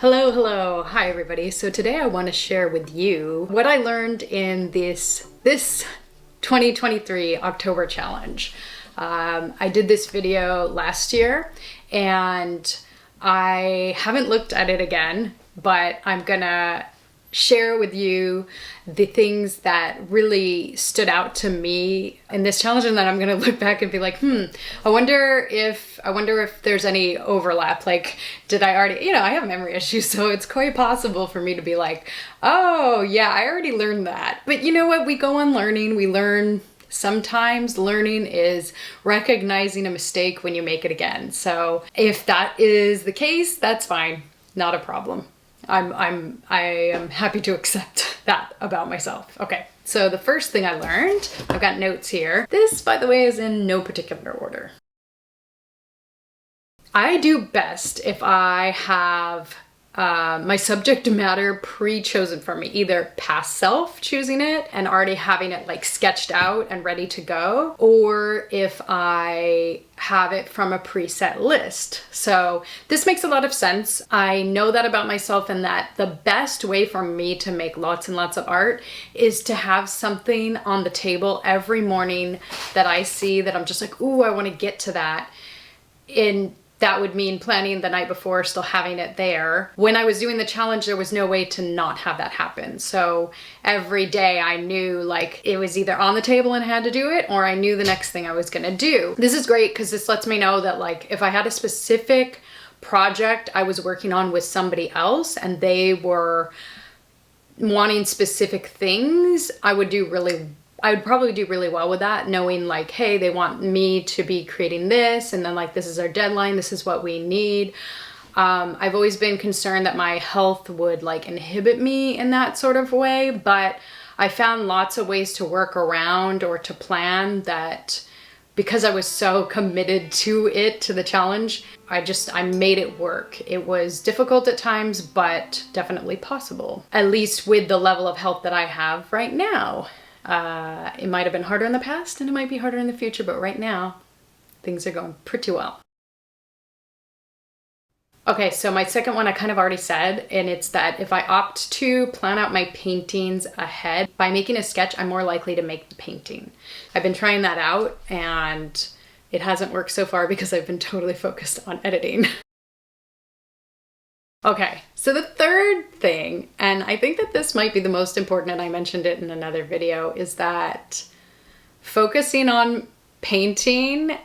Hello. Hi, everybody. So today I want to share with you what I learned in this 2023 October challenge. I did this video last year and I haven't looked at it again, but I'm gonna share with you the things that really stood out to me in this challenge, and then I'm gonna look back and be like, I wonder if there's any overlap. Like, did I already, I have memory issues, so it's quite possible for me to be like, oh yeah, I already learned that. But you know what? We go on learning, we learn. Sometimes learning is recognizing a mistake when you make it again. So if that is the case, that's fine. Not a problem. I am happy to accept that about myself. Okay, so the first thing I learned, I've got notes here. This, by the way, is in no particular order. I do best if I have my subject matter pre-chosen for me, either past self choosing it and already having it like sketched out and ready to go, or if I have it from a preset list. So this makes a lot of sense. I know that about myself, and that the best way for me to make lots and lots of art is to have something on the table every morning that I see that I'm just like, ooh, I want to get to that. That would mean planning the night before, still having it there. When I was doing the challenge, there was no way to not have that happen. So every day I knew like it was either on the table and I had to do it, or I knew the next thing I was gonna do. This is great because this lets me know that like if I had a specific project I was working on with somebody else and they were wanting specific things, I would probably do really well with that, knowing like, hey, they want me to be creating this, and then like, this is our deadline, this is what we need. I've always been concerned that my health would like inhibit me in that sort of way, but I found lots of ways to work around or to plan that. Because I was so committed to the challenge, I made it work. It was difficult at times, but definitely possible, at least with the level of health that I have right now. It might have been harder in the past and it might be harder in the future, but right now things are going pretty well. Okay, so my second one I kind of already said, and it's that if I opt to plan out my paintings ahead, by making a sketch, I'm more likely to make the painting. I've been trying that out and it hasn't worked so far because I've been totally focused on editing. Okay, so the third thing, and I think that this might be the most important, and I mentioned it in another video, is that focusing on painting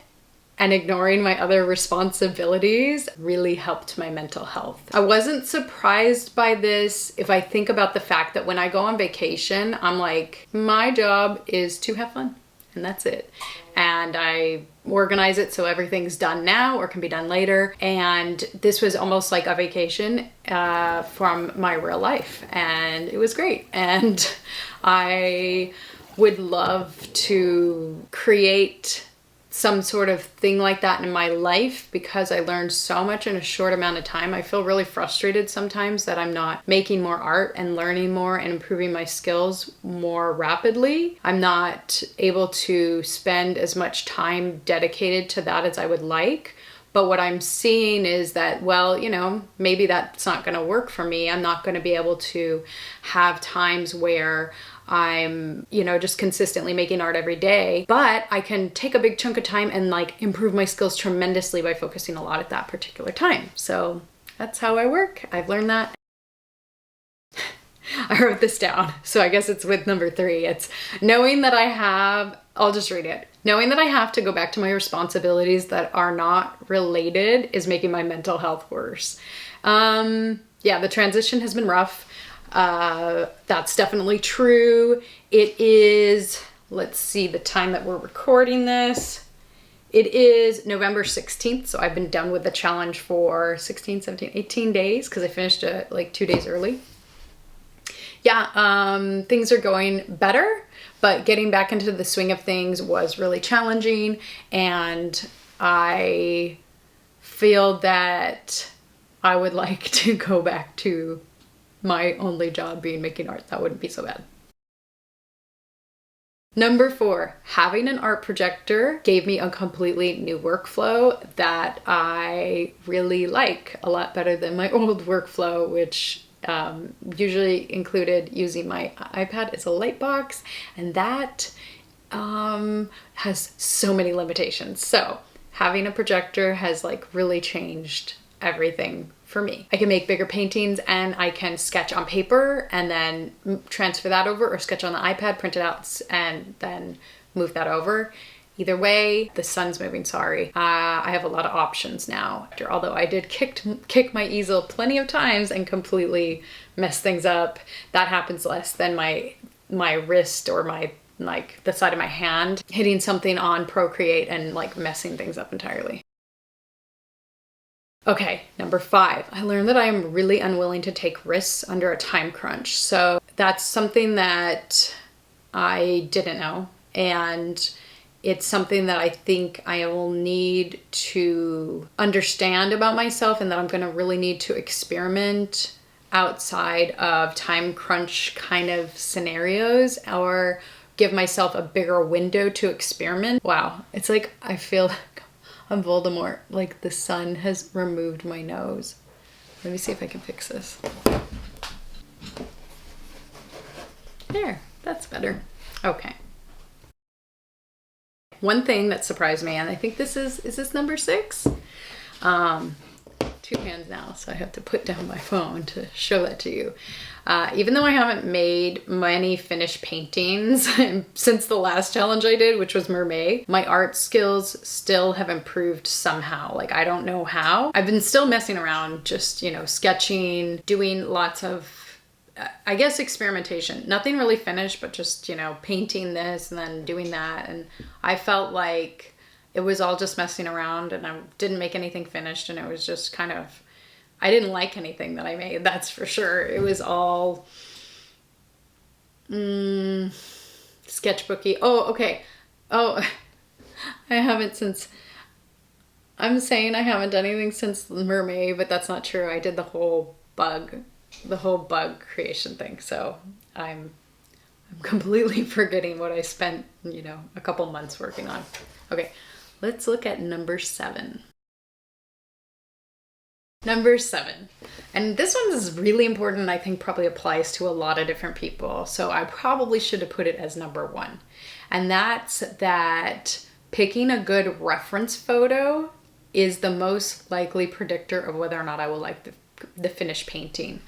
and ignoring my other responsibilities really helped my mental health. I wasn't surprised by this if I think about the fact that when I go on vacation, I'm like, my job is to have fun, and that's it. And I organize it so everything's done now or can be done later. And this was almost like a vacation from my real life, and it was great. And I would love to create some sort of thing like that in my life because I learned so much in a short amount of time. I feel really frustrated sometimes that I'm not making more art and learning more and improving my skills more rapidly. I'm not able to spend as much time dedicated to that as I would like. But what I'm seeing is that, well, maybe that's not going to work for me. I'm not going to be able to have times where I'm, just consistently making art every day, but I can take a big chunk of time and like improve my skills tremendously by focusing a lot at that particular time. So that's how I work. I've learned that. I wrote this down, so I guess it's with number 3. It's knowing that I'll just read it. Knowing that I have to go back to my responsibilities that are not related is making my mental health worse. Yeah, the transition has been rough. That's definitely true. It is, let's see the time that we're recording this. It is November 16th, so I've been done with the challenge for 16, 17, 18 days because I finished it like 2 days early. Yeah, things are going better, but getting back into the swing of things was really challenging, and I feel that I would like to go back to my only job being making art. That wouldn't be so bad. Number 4, having an art projector gave me a completely new workflow that I really like, a lot better than my old workflow, which usually included using my iPad as a light box, and that has so many limitations. So having a projector has like really changed everything for me. I can make bigger paintings and I can sketch on paper and then transfer that over, or sketch on the iPad, print it out, and then move that over. Either way, the sun's moving, sorry. I have a lot of options now. Although I did kick my easel plenty of times and completely mess things up. That happens less than my wrist or my, like, the side of my hand hitting something on Procreate and like messing things up entirely. Okay, number 5, I learned that I am really unwilling to take risks under a time crunch. So that's something that I didn't know, and it's something that I think I will need to understand about myself, and that I'm gonna really need to experiment outside of time crunch kind of scenarios, or give myself a bigger window to experiment. Wow, it's like I feel I'm Voldemort, like the sun has removed my nose. Let me see if I can fix this. There, that's better. Okay. One thing that surprised me, and I think is this number 6? 2 hands now, so I have to put down my phone to show that to you. Even though I haven't made many finished paintings since the last challenge I did, which was Mermaid, my art skills still have improved somehow. Like, I don't know how. I've been still messing around, just, you know, sketching, doing lots of, I guess, experimentation. Nothing really finished, but just, you know, painting this and then doing that. And I felt like it was all just messing around, and I didn't make anything finished, and it was just kind of, I didn't like anything that I made, that's for sure. It was all sketchbooky. Oh, okay. Oh, I'm saying I haven't done anything since Mermaid, but that's not true. I did the whole bug creation thing. So I'm completely forgetting what I spent, you know, a couple months working on. Okay, let's look at number 7. Number 7, and this one is really important, and I think probably applies to a lot of different people, so I probably should have put it as number 1. And that's that picking a good reference photo is the most likely predictor of whether or not I will like the finished painting.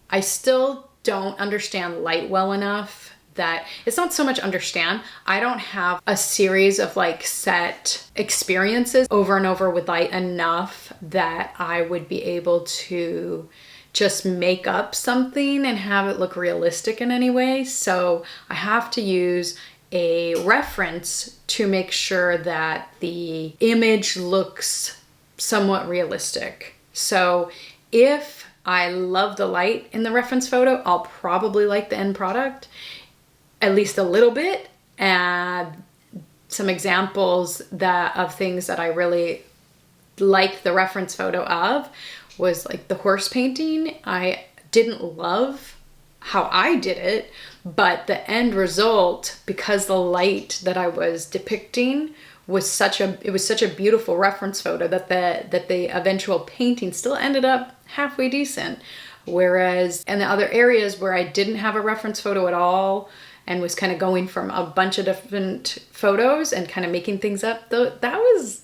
I still don't understand light well enough that it's not so much understand. I don't have a series of like set experiences over and over with light enough that I would be able to just make up something and have it look realistic in any way. So I have to use a reference to make sure that the image looks somewhat realistic. So if I love the light in the reference photo, I'll probably like the end product at least a little bit. And some examples of things that I really like the reference photo of was like the horse painting. I didn't love how I did it, but the end result, because the light that I was depicting was such a beautiful reference photo that the eventual painting still ended up halfway decent. Whereas in the other areas where I didn't have a reference photo at all and was kind of going from a bunch of different photos and kind of making things up, that was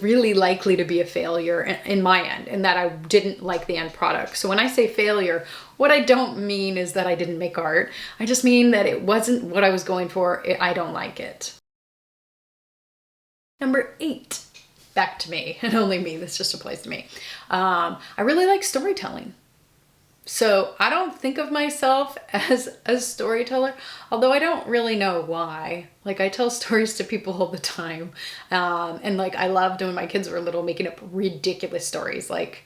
really likely to be a failure in my end, and that I didn't like the end product. So when I say failure, what I don't mean is that I didn't make art. I just mean that it wasn't what I was going for. I don't like it. Number 8, back to me, and only me, this just applies to me. I really like storytelling. So I don't think of myself as a storyteller, although I don't really know why. Like, I tell stories to people all the time. And like, I loved when my kids were little making up ridiculous stories, like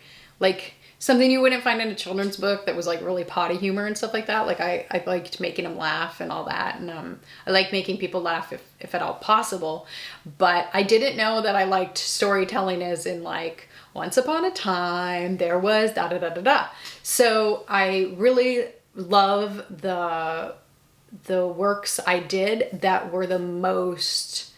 something you wouldn't find in a children's book that was like really potty humor and stuff like that. Like I liked making them laugh and all that. And I like making people laugh if at all possible. But I didn't know that I liked storytelling as in like, once upon a time, there was da da da da da. So I really love the the works I did that were the most,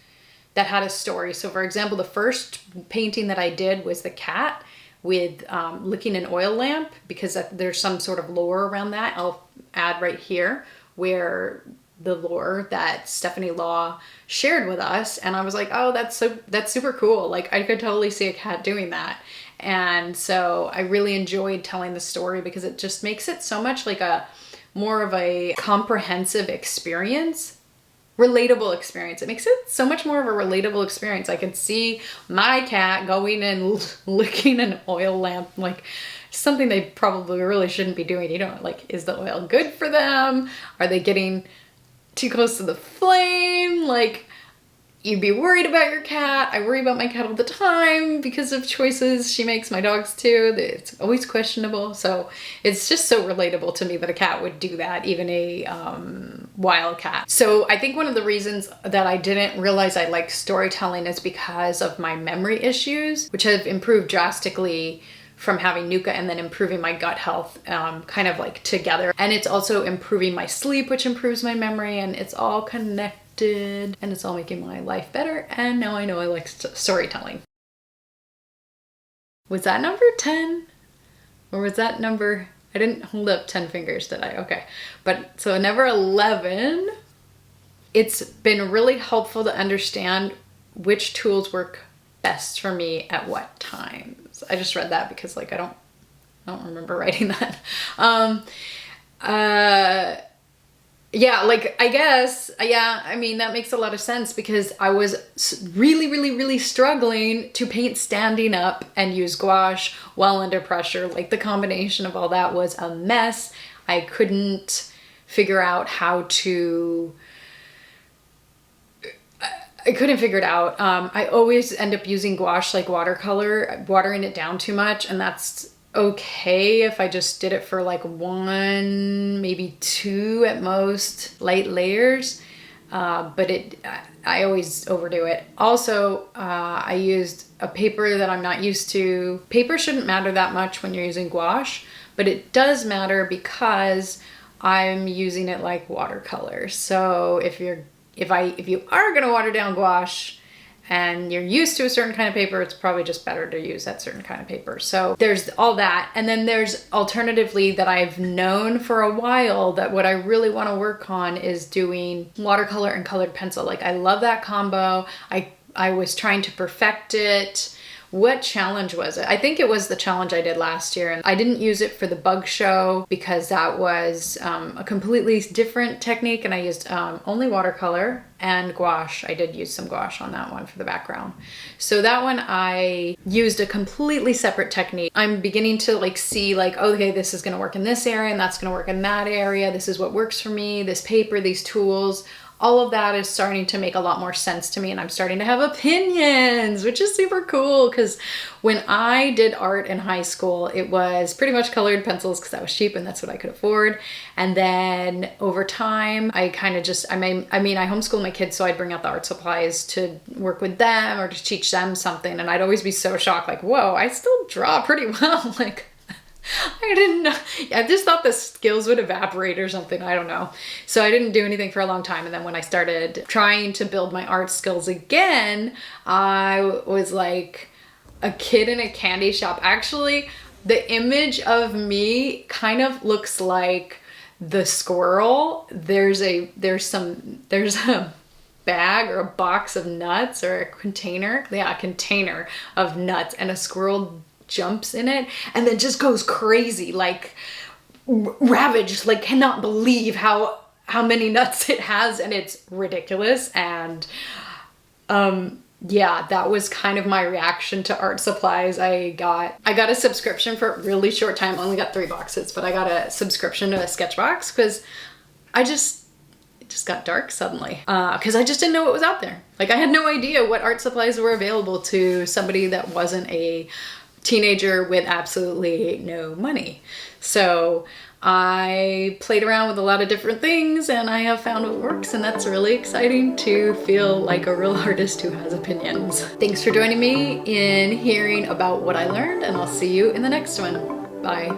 that had a story. So for example, the first painting that I did was the cat with licking an oil lamp, because there's some sort of lore around that. I'll add right here where the lore that Stephanie Law shared with us, and I was like, oh, that's super cool. Like, I could totally see a cat doing that. And so I really enjoyed telling the story because it just makes it so much like a more of a comprehensive experience, relatable experience. It makes it so much more of a relatable experience. I can see my cat going and licking an oil lamp, like something they probably really shouldn't be doing. You know, like, is the oil good for them? Are they getting too close to the flame? Like, you'd be worried about your cat. I worry about my cat all the time because of choices she makes, my dogs too. It's always questionable. So it's just so relatable to me that a cat would do that, even a wild cat. So I think one of the reasons that I didn't realize I like storytelling is because of my memory issues, which have improved drastically from having Nuka and then improving my gut health, kind of like together. And it's also improving my sleep, which improves my memory, and it's all connected. And it's all making my life better, and now I know I like storytelling. Was that number 10? Or was that number, I didn't hold up 10 fingers, did I? Okay. But so number 11, it's been really helpful to understand which tools work best for me at what times. I just read that because like I don't remember writing that. Yeah, like, I guess, yeah, I mean, that makes a lot of sense because I was really struggling to paint standing up and use gouache while under pressure. Like, the combination of all that was a mess. I couldn't figure out how to, I couldn't figure it out. I always end up using gouache like watercolor, watering it down too much, and that's okay if I just did it for like 1, maybe 2 at most light layers, but I always overdo it. Also, I used a paper that I'm not used to. Paper shouldn't matter that much when you're using gouache, but it does matter because I'm using it like watercolor. So if you are gonna water down gouache and you're used to a certain kind of paper, it's probably just better to use that certain kind of paper. So there's all that. And then there's alternatively that I've known for a while that what I really want to work on is doing watercolor and colored pencil. Like, I love that combo. I was trying to perfect it. What challenge was it? I think it was the challenge I did last year, and I didn't use it for the bug show because that was a completely different technique, and I used only watercolor and gouache. I did use some gouache on that one for the background. So that one I used a completely separate technique. I'm beginning to like see like, okay, this is gonna work in this area and that's gonna work in that area. This is what works for me, this paper, these tools. All of that is starting to make a lot more sense to me, and I'm starting to have opinions, which is super cool because when I did art in high school, it was pretty much colored pencils because that was cheap and that's what I could afford. And then over time, I kind of just, I mean, I homeschooled my kids, so I'd bring out the art supplies to work with them or to teach them something, and I'd always be so shocked, like, whoa, I still draw pretty well. Like, I didn't know. I just thought the skills would evaporate or something. I don't know. So I didn't do anything for a long time. And then when I started trying to build my art skills again, I was like a kid in a candy shop. Actually, the image of me kind of looks like the squirrel. There's a bag or a box of nuts or a container. Yeah, a container of nuts, and a squirrel jumps in it and then just goes crazy, like ravaged, like cannot believe how many nuts it has, and it's ridiculous. And yeah, that was kind of my reaction to art supplies. I got a subscription for a really short time. I only got 3 boxes, but I got a subscription to a Sketchbox because it just got dark suddenly because I just didn't know what was out there. Like, I had no idea what art supplies were available to somebody that wasn't a teenager with absolutely no money. So I played around with a lot of different things, and I have found what works, and that's really exciting to feel like a real artist who has opinions. Thanks for joining me in hearing about what I learned, and I'll see you in the next one. Bye.